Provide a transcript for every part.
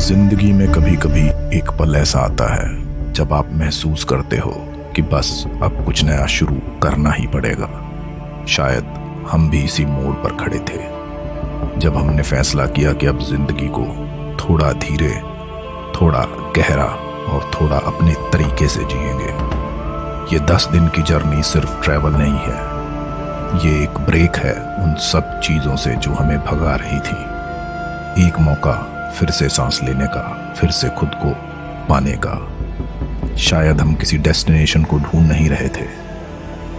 जिंदगी में कभी कभी एक पल ऐसा आता है जब आप महसूस करते हो कि बस अब कुछ नया शुरू करना ही पड़ेगा। शायद हम भी इसी मोड़ पर खड़े थे जब हमने फैसला किया कि अब जिंदगी को थोड़ा धीरे, थोड़ा गहरा और थोड़ा अपने तरीके से जिएंगे। ये 10 दिन की जर्नी सिर्फ ट्रैवल नहीं है, ये एक ब्रेक है उन सब चीज़ों से जो हमें भगा रही थी। एक मौका फिर से सांस लेने का, फिर से खुद को पाने का। शायद हम किसी डेस्टिनेशन को ढूंढ नहीं रहे थे,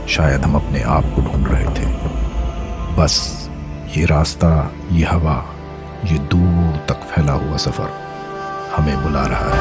शायद हम अपने आप को ढूंढ रहे थे। बस ये रास्ता, ये हवा, ये दूर तक फैला हुआ सफर हमें बुला रहा है।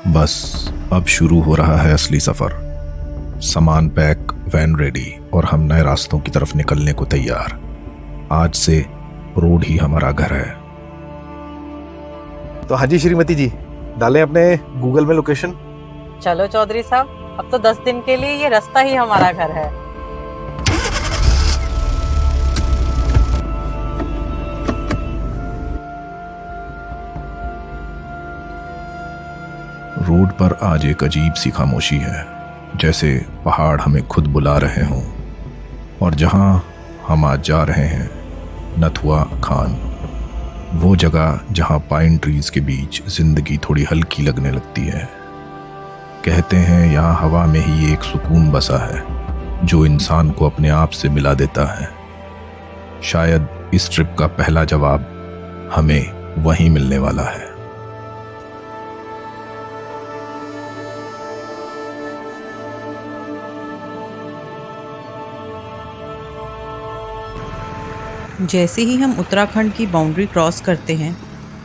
बस अब शुरू हो रहा है असली सफर। सामान पैक, वैन रेडी और हम नए रास्तों की तरफ निकलने को तैयार। आज से रोड ही हमारा घर है। तो हाँ जी श्रीमती जी, डालें अपने गूगल में लोकेशन। चलो चौधरी साहब, अब तो 10 दिन के लिए ये रास्ता ही हमारा घर है। रोड पर आज एक अजीब सी खामोशी है, जैसे पहाड़ हमें खुद बुला रहे हों। और जहां हम आज जा रहे हैं, नथुआ खान, वो जगह जहां पाइन ट्रीज के बीच जिंदगी थोड़ी हल्की लगने लगती है। कहते हैं यहाँ हवा में ही एक सुकून बसा है जो इंसान को अपने आप से मिला देता है। शायद इस ट्रिप का पहला जवाब हमें वहीं मिलने वाला है। जैसे ही हम उत्तराखंड की बाउंड्री क्रॉस करते हैं,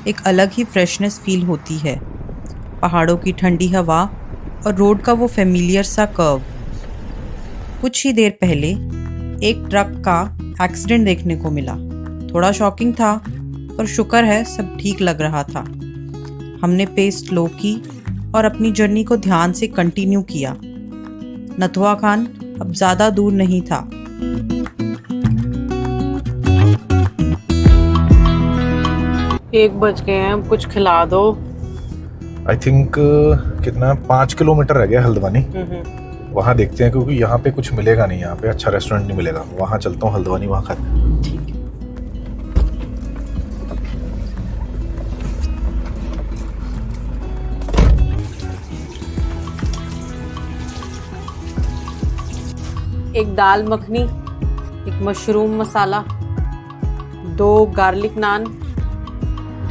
एक अलग ही फ्रेशनेस फील होती है। पहाड़ों की ठंडी हवा और रोड का वो फेमिलियर सा कर्व। कुछ ही देर पहले एक ट्रक का एक्सीडेंट देखने को मिला। थोड़ा शॉकिंग था, पर शुक्र है सब ठीक लग रहा था। हमने पेस स्लो की और अपनी जर्नी को ध्यान से कंटिन्यू किया। नथुआ खान अब ज़्यादा दूर नहीं था। 1 बज गए हैं, अब कुछ खिला दो। आई थिंक कितना 5 किलोमीटर रह गया हल्द्वानी। वहाँ देखते हैं, क्योंकि यहाँ पे कुछ मिलेगा नहीं, यहाँ पे अच्छा रेस्टोरेंट नहीं मिलेगा। वहाँ चलता हूँ हल्द्वानी, वहाँ खाते हैं। ठीक है। एक दाल मखनी, एक मशरूम मसाला, 2 गार्लिक नान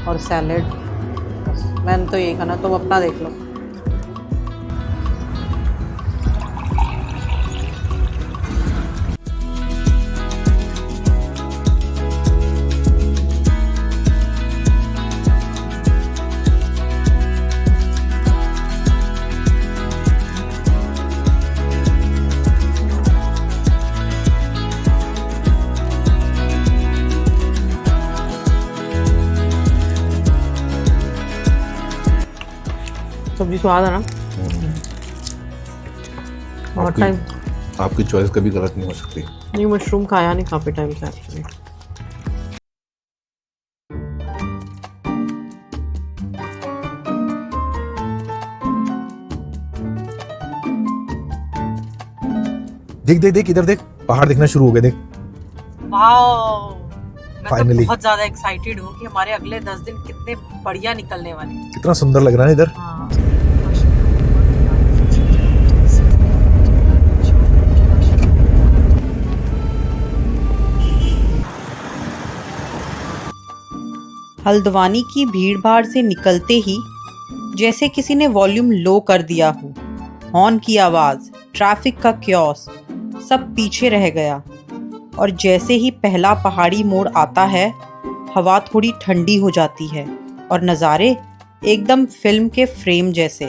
और सैलेड। बस मैंने तो यही खाना, तुम अपना देख लो। सब्जी स्वाद है ना। बहुत टाइम आपकी चॉइस कभी गलत नहीं हो सकती। नहीं, मशरूम खाया नहीं काफी टाइम से एक्चुअली। देख देख देख, इधर देख, पहाड़ दिखना शुरू हो गए। देख वाओ, मैं Finally. तो बहुत ज्यादा एक्साइटेड हूँ कि हमारे अगले 10 दिन कितने बढ़िया निकलने वाले हैं। कितना सुंदर लग रहा है इधर। हाँ। हल्द्वानी की भीड़-भाड़ से निकलते ही जैसे किसी ने वॉल्यूम लो कर दिया हो। हॉर्न की आवाज़, ट्रैफिक का क्योस, सब पीछे रह गया। और जैसे ही पहला पहाड़ी मोड़ आता है हवा थोड़ी ठंडी हो जाती है और नज़ारे एकदम फिल्म के फ्रेम जैसे।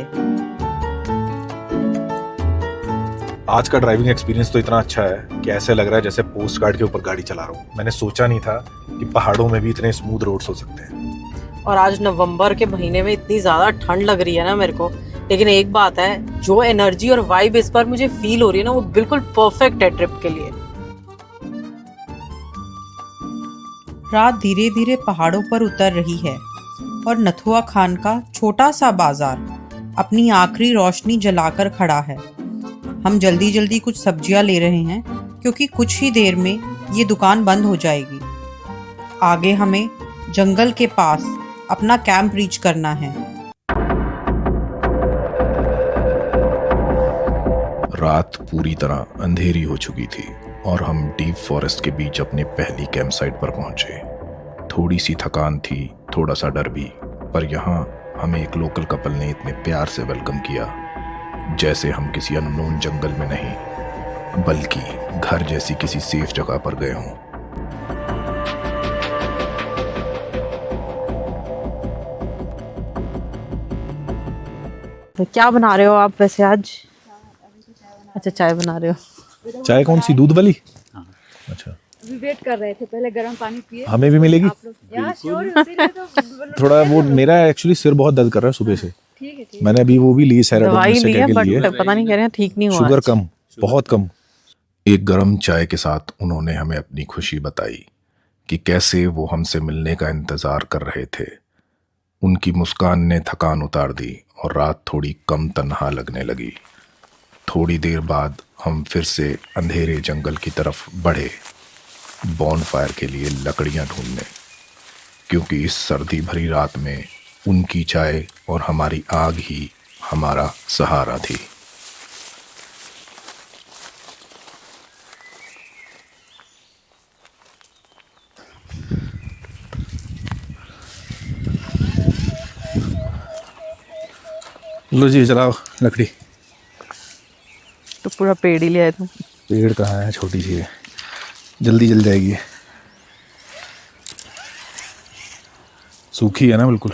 आज का ड्राइविंग एक्सपीरियंस तो इतना अच्छा है कि ऐसे लग रहा है जैसे पोस्ट कार्ड के ऊपर गाड़ी चला रहा हूँ। मैंने सोचा नहीं था कि पहाड़ों में भी इतने स्मूथ रोड्स हो सकते हैं। और आज नवंबर के महीने में इतनी ज़्यादा ठंड लग रही है ना मेरे को, लेकिन एक बात है, जो एनर्जी और वाइब इस पर मुझे फील हो रही है ना, वो बिल्कुल परफेक्ट है ट्रिप के लिए। रात धीरे धीरे पहाड़ों पर उतर रही है और नथुआ खान का छोटा सा बाजार अपनी आखिरी रोशनी जलाकर खड़ा है। हम जल्दी जल्दी कुछ सब्जियां ले रहे हैं क्योंकि कुछ ही देर में ये दुकान बंद हो जाएगी। आगे हमें जंगल के पास अपना कैंप रीच करना है। रात पूरी तरह अंधेरी हो चुकी थी और हम डीप फॉरेस्ट के बीच अपनी पहली कैंप साइट पर पहुंचे। थोड़ी सी थकान थी, थोड़ा सा डर भी, पर यहाँ हमें एक लोकल कपल ने इतने प्यार से वेलकम किया जैसे हम किसी अननोन जंगल में नहीं बल्कि घर जैसी किसी सेफ जगह पर गए हों। तो क्या बना रहे हो आप वैसे आज? अच्छा, चाय बना रहे हो। चाय कौन सी, दूध वाली? अच्छा, अभी वेट कर रहे थे, पहले गर्म पानी पिए। हमें भी मिलेगी? आप लोग यार श्योर, इसीलिए तो थोड़ा वो मेरा एक्चुअली सिर बहुत दर्द कर रहा है सुबह से। ठीक है। मैंने अभी वो भी ली, दवाई ली है, लिए बट पता नहीं कह रहे हैं ठीक नहीं हुआ। शुगर कम, बहुत कम। एक गरम चाय के साथ उन्होंने हमें अपनी खुशी बताई कि कैसे वो हमसे मिलने का इंतजार कर रहे थे। उनकी मुस्कान ने थकान उतार दी और रात थोड़ी कम तन्हा लगने लगी। थोड़ी देर बाद हम फिर से अंधेरे जंगल की तरफ बढ़े, बॉनफायर के लिए लकड़ियां ढूंढने, क्योंकि इस सर्दी भरी रात में उनकी चाय और हमारी आग ही हमारा सहारा थी। लो जी, चलाओ लकड़ी। तो पूरा पेड़ ही लिया है तुम? पेड़ कहाँ है, छोटी सी है, जल्दी जल जाएगी। सूखी है ना बिल्कुल।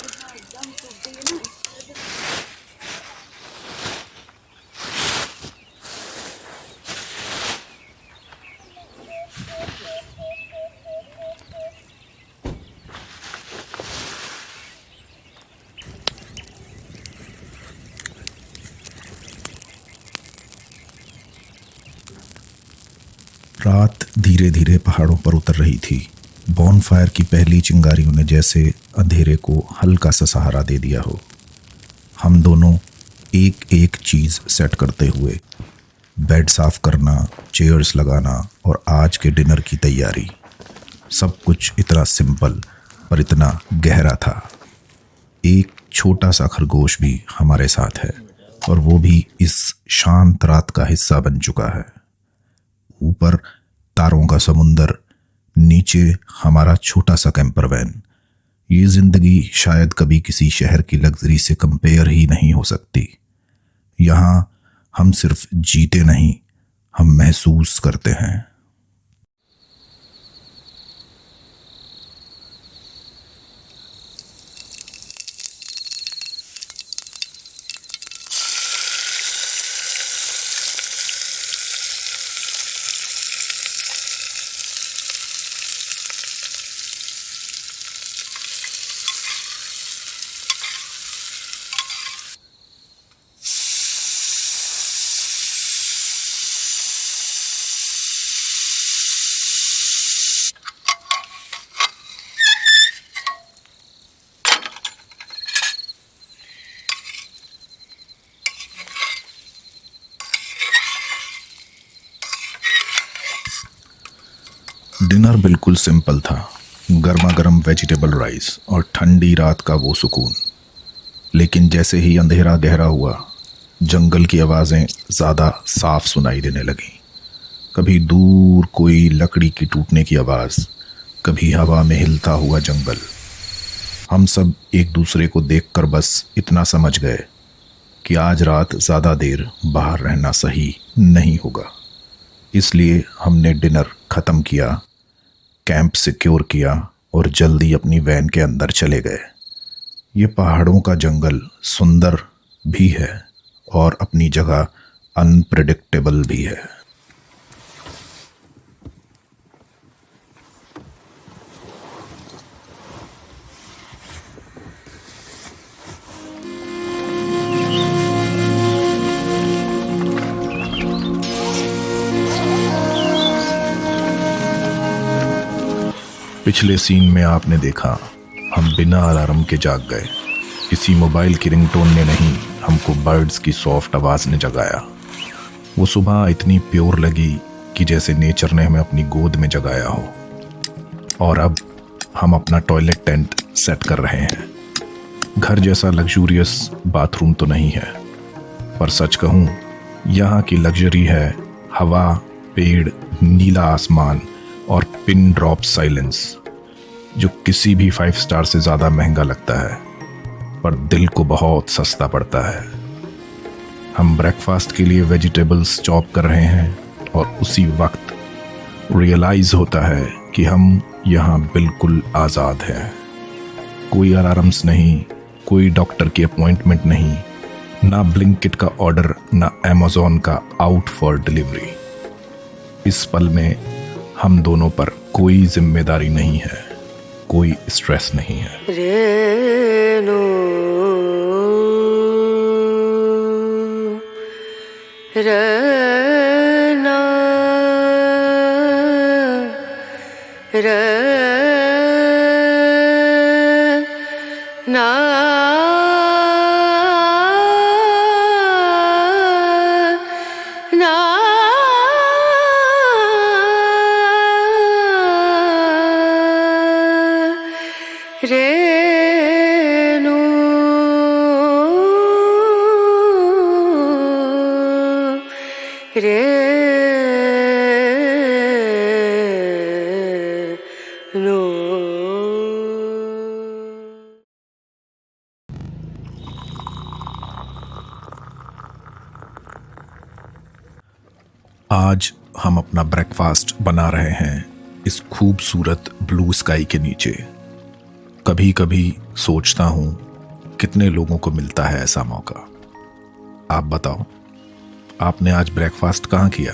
रात धीरे धीरे पहाड़ों पर उतर रही थी। बॉनफायर की पहली चिंगारियों ने जैसे अंधेरे को हल्का सा सहारा दे दिया हो। हम दोनों एक एक चीज़ सेट करते हुए, बेड साफ करना, चेयर्स लगाना और आज के डिनर की तैयारी, सब कुछ इतना सिंपल पर इतना गहरा था। एक छोटा सा खरगोश भी हमारे साथ है और वो भी इस शांत रात का हिस्सा बन चुका है। ऊपर तारों का समुंदर, नीचे हमारा छोटा सा कैंपर वैन। ये जिंदगी शायद कभी किसी शहर की लग्जरी से कंपेयर ही नहीं हो सकती। यहाँ हम सिर्फ जीते नहीं, हम महसूस करते हैं। डिनर बिल्कुल सिंपल था, गर्मा गर्म वेजिटेबल राइस और ठंडी रात का वो सुकून। लेकिन जैसे ही अंधेरा गहरा हुआ, जंगल की आवाज़ें ज़्यादा साफ सुनाई देने लगीं। कभी दूर कोई लकड़ी की टूटने की आवाज़, कभी हवा में हिलता हुआ जंगल। हम सब एक दूसरे को देखकर बस इतना समझ गए कि आज रात ज़्यादा देर बाहर रहना सही नहीं होगा। इसलिए हमने डिनर ख़त्म किया, कैंप सिक्योर किया और जल्दी अपनी वैन के अंदर चले गए। ये पहाड़ों का जंगल सुंदर भी है और अपनी जगह अनप्रेडिक्टेबल भी है। पिछले सीन में आपने देखा हम बिना अलार्म के जाग गए। किसी मोबाइल की रिंगटोन ने नहीं, हमको बर्ड्स की सॉफ्ट आवाज़ ने जगाया। वो सुबह इतनी प्योर लगी कि जैसे नेचर ने हमें अपनी गोद में जगाया हो। और अब हम अपना टॉयलेट टेंट सेट कर रहे हैं। घर जैसा लग्जूरियस बाथरूम तो नहीं है, पर सच कहूँ यहाँ की लग्जरी है हवा, पेड़, नीला आसमान और पिन ड्रॉप साइलेंस, जो किसी भी 5 स्टार से ज़्यादा महंगा लगता है पर दिल को बहुत सस्ता पड़ता है। हम ब्रेकफास्ट के लिए वेजिटेबल्स चॉप कर रहे हैं और उसी वक्त रियलाइज़ होता है कि हम यहाँ बिल्कुल आज़ाद हैं। कोई अलार्म्स नहीं, कोई डॉक्टर की अपॉइंटमेंट नहीं, ना ब्लिंकिट का ऑर्डर, ना अमेज़ॉन का आउट फॉर डिलीवरी। इस पल में हम दोनों पर कोई जिम्मेदारी नहीं है, कोई स्ट्रेस नहीं है। रेणु रना रना रेणु रेणु। आज हम अपना ब्रेकफास्ट बना रहे हैं इस खूबसूरत ब्लू स्काई के नीचे। कभी कभी सोचता हूँ कितने लोगों को मिलता है ऐसा मौका। आप बताओ, आपने आज ब्रेकफास्ट कहाँ किया?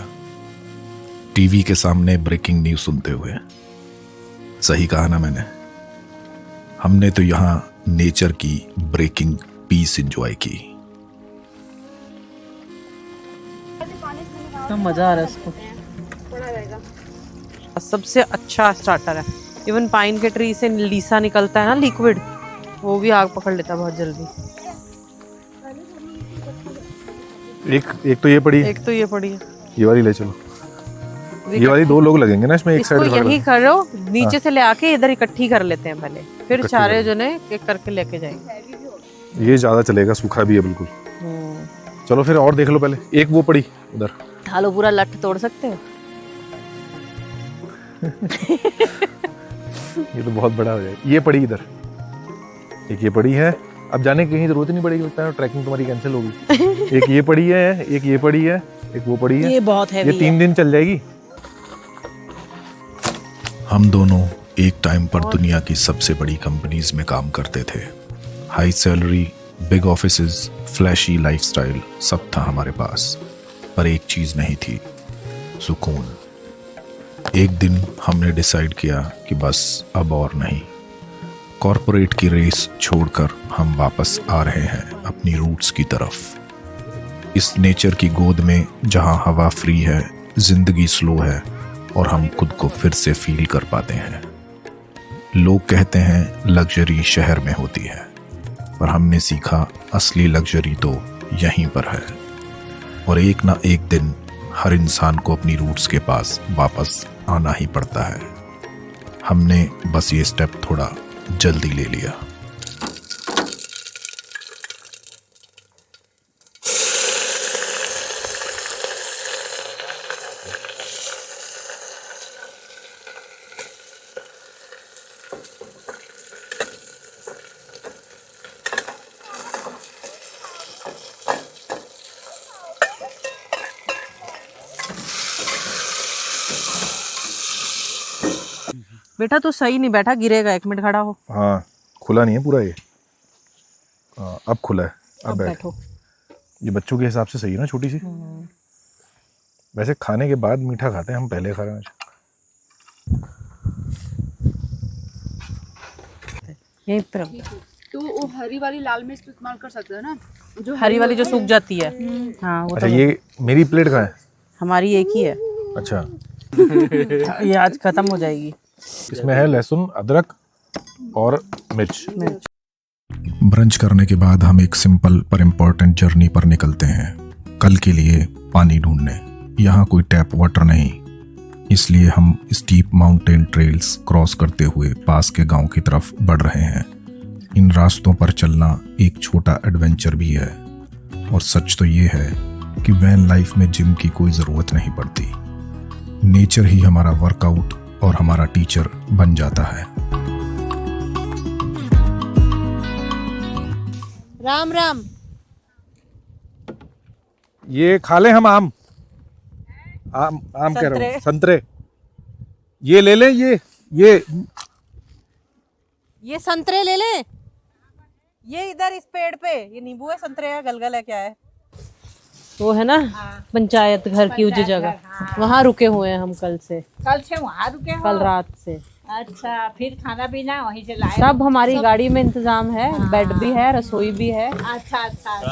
टीवी के सामने ब्रेकिंग न्यूज़ सुनते हुए? सही कहा ना मैंने? हमने तो यहाँ नेचर की ब्रेकिंग पीस एंजॉय की। इतना मज़ा आ रहा है इसको। सबसे अच्छा स्टार्टर है। इवन पाइन के ट्री से लीसा निकलता है ना, लिक्विड, वो भी आग पकड़ लेता है बहुत जल्दी। एक तो ये पड़ी है, एक तो ये पड़ी है, ये वाली ले चलो। ये वाली 2 लोग लगेंगे ना इसमें, एक इसको साइड यही करो, नीचे से ले आके इधर इकट्ठी कर लेते हैं पहले, फिर चारे जने एक करके लेके जाएंगे। ये ज्यादा चलेगा, सूखा भी है बिल्कुल। चलो फिर और देख लो पहले। एक वो पड़ी उधर, ढालो, पूरा लट तोड़ सकते हो। ये तो बहुत बड़ा हो जाएगा। ये पड़ी इधर, एक ये पड़ी है। अब जाने की कहीं जरूरत नहीं पड़ेगी, लगता है ट्रैकिंग तुम्हारी कैंसिल होगी। एक ये पड़ी है, एक ये पड़ी है, एक वो पड़ी है। ये बहुत हैवी ये 3 दिन चल जाएगी। हम दोनों एक टाइम पर दुनिया की सबसे बड़ी कंपनीज में काम करते थे। High salary, big offices, flashy lifestyle, सब था हमारे पास, पर एक चीज़ नहीं थी, सुकून। एक दिन हमने डिसाइड किया कि बस अब और नहीं। कॉरपोरेट की रेस छोड़कर हम वापस आ रहे हैं अपनी रूट्स की तरफ। इस नेचर की गोद में जहां हवा फ्री है, जिंदगी स्लो है और हम खुद को फिर से फील कर पाते हैं। लोग कहते हैं लग्जरी शहर में होती है, पर हमने सीखा असली लग्जरी तो यहीं पर है। और एक ना एक दिन हर इंसान को अपनी रूट्स के पास वापस आना ही पड़ता है। हमने बस ये स्टेप थोड़ा जल्दी ले लिया। बेटा तू सही नहीं बैठा, गिरेगा, 1 मिनट खड़ा हो। हाँ खुला नहीं है पूरा ये। हाँ अब खुला है, अब बैठ। बैठो। ये बच्चों के हिसाब से सही है ना, छोटी सी। वैसे खाने के बाद मीठा खाते हैं हम, पहले खा रहे हैं। यहीं पर रख। तो वो हरी वाली लाल मिर्च तो इस्तेमाल कर सकते हो ना, जो हरी वाली जो सूख जाती है। हाँ वो अच्छा तो ये मेरी प्लेट कहाँ है? हमारी एक ही है। अच्छा ये आज खत्म हो जाएगी। इसमें है लहसुन, अदरक और मिर्च। ब्रंच करने के बाद हम एक सिंपल पर इम्पोर्टेंट जर्नी पर निकलते हैं, कल के लिए पानी ढूंढने। यहाँ कोई टैप वाटर नहीं, इसलिए हम स्टीप माउंटेन ट्रेल्स क्रॉस करते हुए पास के गांव की तरफ बढ़ रहे हैं। इन रास्तों पर चलना एक छोटा एडवेंचर भी है, और सच तो ये है कि वैन लाइफ में जिम की कोई ज़रूरत नहीं पड़ती। नेचर ही हमारा वर्कआउट और हमारा टीचर बन जाता है। राम राम। ये खा ले हम आम कह रहा हूँ, संतरे। ये ले लें, ये संतरे ले ले। ये इधर इस पेड़ पे ये नींबू है, संतरे है, गलगल है, क्या है वो है ना? पंचायत घर की उस जगह, वहाँ रुके हुए हैं हम कल से। कल से वहाँ रुके हो? कल रात से। अच्छा, फिर खाना पीना वहीं से लाए? सब हमारी गाड़ी में इंतजाम है, बेड भी है, रसोई भी है। अच्छा अच्छा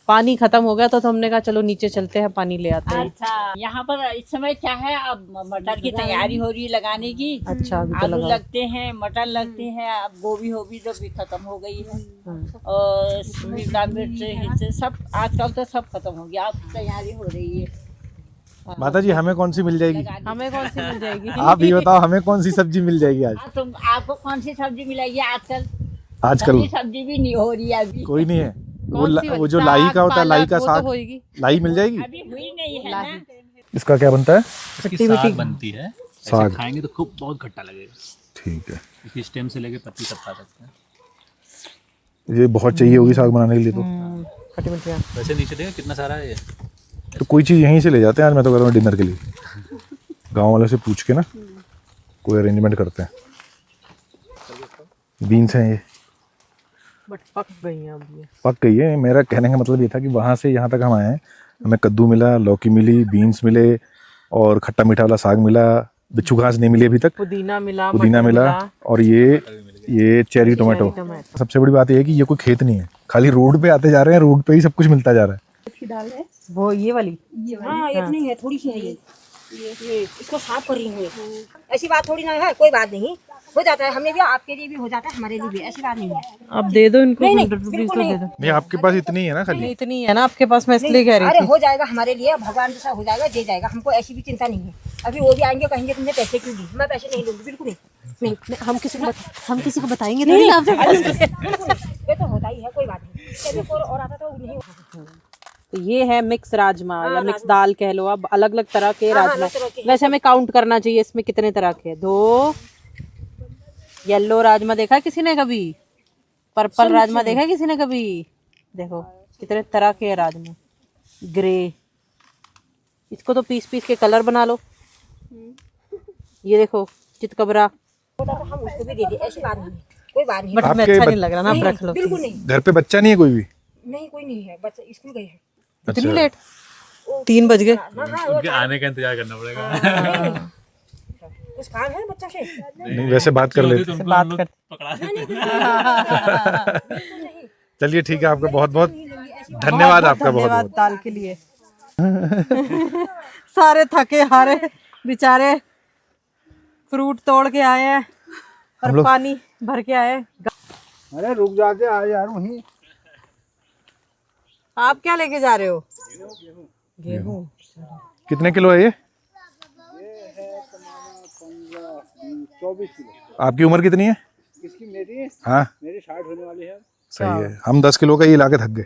पानी खत्म हो गया तो हमने कहा चलो नीचे चलते हैं, पानी ले आते हैं। अच्छा। यहाँ पर इस समय क्या है, अब मटर की तैयारी हो रही है लगाने की। अच्छा अभी तो आलू लगा। लगते हैं, मटर लगते हैं, अब गोभी तो भी खत्म हो गई है, और शिमला मिर्च सब आजकल तो सब खत्म हो गया, अब तैयारी हो रही है। माता जी हमें कौन सी मिल जाएगी? हमें कौन सी मिल जाएगी? आप ये बताओ, हमें कौन सी सब्जी मिल जाएगी आज? तुम आपको कौन सी सब्जी मिलेगी आजकल? आजकल सभी सब्जी भी नहीं हो रही है अभी। कोई नहीं है। वो जो साग, लाई का होता है, लाई का पालक, वो तो साग, होएगी। लाई मिल जाएगी। अभी हुई नहीं है ना। इसका क्या बनता है? इसकी साग बनती है, साग। ऐसे खाएंगे तो खूब बहुत खट्टा लगेगा। ठीक है। इसकी स्टेम से लेके पत्ती तक खा सकते हैं। ये बहुत चाहिए होगी साग बनाने के लिए तो। खट्टी मिर्ची। वैसे नीचे देखो कितना सारा है ये। तो कोई चीज़ यहीं से ले जाते हैं आज, मैं तो कह रहा हूँ डिनर के लिए। गांव वालों से पूछ के ना कोई अरेंजमेंट करते हैं। बीन्स हैं ये, बट पक गई हैं अब ये। पक गई है। मेरा कहने का मतलब ये था कि वहाँ से यहाँ तक हम आए हैं, हमें कद्दू मिला, लौकी मिली, बीन्स मिले, और खट्टा मीठा वाला साग मिला। बिच्छू घास नहीं मिली अभी तक, पुदीना मिला, पुदीना मिला, और ये चेरी टोमेटो। सबसे बड़ी बात यह है कि ये कोई खेत नहीं है, खाली रोड पे आते जा रहे हैं, रोड पे ही सब कुछ मिलता जा रहा है। वो ये वाली। हाँ इतनी है, थोड़ी सी है ये इसको साफ कर रही हूँ। ऐसी बात थोड़ी ना है, कोई बात नहीं, हो जाता है। हमने भी, आपके लिए भी हो जाता है, हमारे लिए भी, ऐसी बात नहीं है। अब दे दो इनको, नहीं, नहीं, 100 रुपीज बिल्कुल तो नहीं। दे दो। नहीं आपके पास इतनी है ना खाली? इतनी है ना आपके पास, मैं इसलिए कह रही अरे थी। हो जाएगा हमारे लिए, भगवान जैसा हो जाएगा, दे जाएगा, हमको ऐसी भी चिंता नहीं है। अभी वो भी आएंगे, कहेंगे तुमने पैसे क्यों दी? मैं पैसे नहीं लूंगी, बिल्कुल नहीं। हम किसी को बताएंगे नहीं, नहीं, बिल्कुल नहीं। ये तो होता ही है, कोई बात नहीं। चलिए कोई और आता तो नहीं होता। तो ये है मिक्स राजमा या मिक्स दाल कह लो, अब अलग अलग तरह के हाँ, राजमा। अलग तरह के। वैसे हमें काउंट करना चाहिए इसमें कितने तरह के। 2 येलो राजमा देखा है किसी ने कभी? पर्पल राजमा देखा है किसी ने कभी? देखो कितने तरह के राजमा। ग्रे, इसको तो पीस पीस के कलर बना लो। ये देखो चितकबरा। होता तो हम उसको भी दे दे, ऐसी बात नहीं है, कोई बात नहीं। बट हमें आपके अच्छा बच- नहीं लग रहा ना, आप रख लो बिल्कुल please। नहीं, घर पे बच्चा नहीं है कोई भी? नहीं कोई नहीं है, बच्चा स्कूल गए हैं। इतनी लेट? 3 बज गए। हाँ हाँ, वो उनके आने का इंतजार करना पड़ेगा। कुछ काम है बच्चा से? नहीं वैसे बात कर लेते। उनको बात हम लोग कर। पकड़ा देते। चलिए ठीक है, आपका बहुत बहुत धन्यवाद, आपका बहुत धन्यवाद बहुत। दाल के लिए। सारे थके हारे बेचारे फ्रूट तोड़ के आए हैं और पानी भर के आए। अरे रुक जाते आ यार वहीं। आप क्या लेके जा रहे हो? गेहूं। कितने किलो है ये? 24 किलो। आपकी उम्र कितनी है? इसकी मेरी हाँ मेरी 60 होने वाली है। सही है, हम 10 किलो का ही लाके थक गए।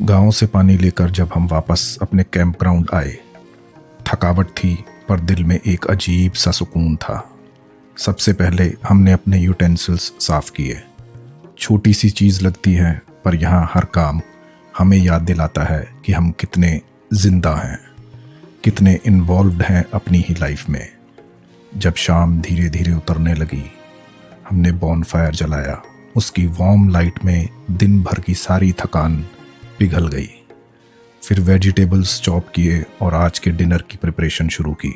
गांव से पानी लेकर जब हम वापस अपने कैंप ग्राउंड आए, थकावट थी पर दिल में एक अजीब सा सुकून था। सबसे पहले हमने अपने यूटेंसिल्स साफ किए। छोटी सी चीज़ लगती है पर यहाँ हर काम हमें याद दिलाता है कि हम कितने जिंदा हैं, कितने इन्वॉल्व्ड हैं अपनी ही लाइफ में। जब शाम धीरे धीरे उतरने लगी, हमने बॉनफायर जलाया। उसकी वार्म लाइट में दिन भर की सारी थकान पिघल गई। फिर वेजिटेबल्स चॉप किए और आज के डिनर की प्रिपरेशन शुरू की।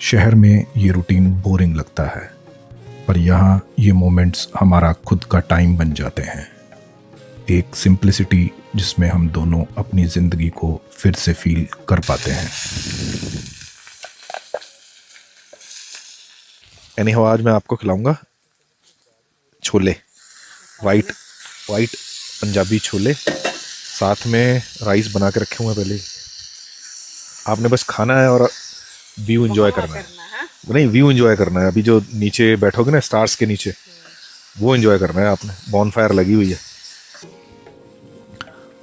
शहर में ये रूटीन बोरिंग लगता है, पर यहाँ ये मोमेंट्स हमारा खुद का टाइम बन जाते हैं। एक सिंप्लिसिटी जिसमें हम दोनों अपनी जिंदगी को फिर से फील कर पाते हैं। आज मैं आपको खिलाऊंगा छोले, वाइट पंजाबी छोले, साथ में राइस बना के रखे हुए हैं पहले। आपने बस खाना है और व्यू एंजॉय करना है। नहीं, व्यू एंजॉय करना है। अभी जो नीचे बैठोगे ना स्टार्स के नीचे, वो एंजॉय करना है आपने। बॉनफायर लगी हुई है।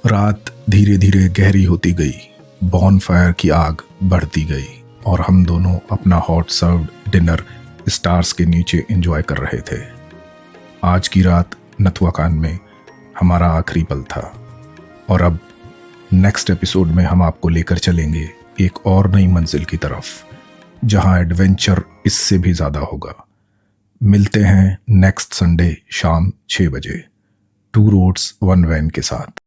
रात धीरे धीरे गहरी होती गई, बॉनफायर की आग बढ़ती गई और हम दोनों अपना हॉट सर्व्ड डिनर स्टार्स के नीचे एंजॉय कर रहे थे। आज की रात नथुआकान में हमारा आखिरी पल था और अब नेक्स्ट एपिसोड में हम आपको लेकर चलेंगे एक और नई मंजिल की तरफ, जहां एडवेंचर इससे भी ज़्यादा होगा। मिलते हैं नेक्स्ट संडे शाम 6 बजे 2 रोड्स 1 वैन के साथ।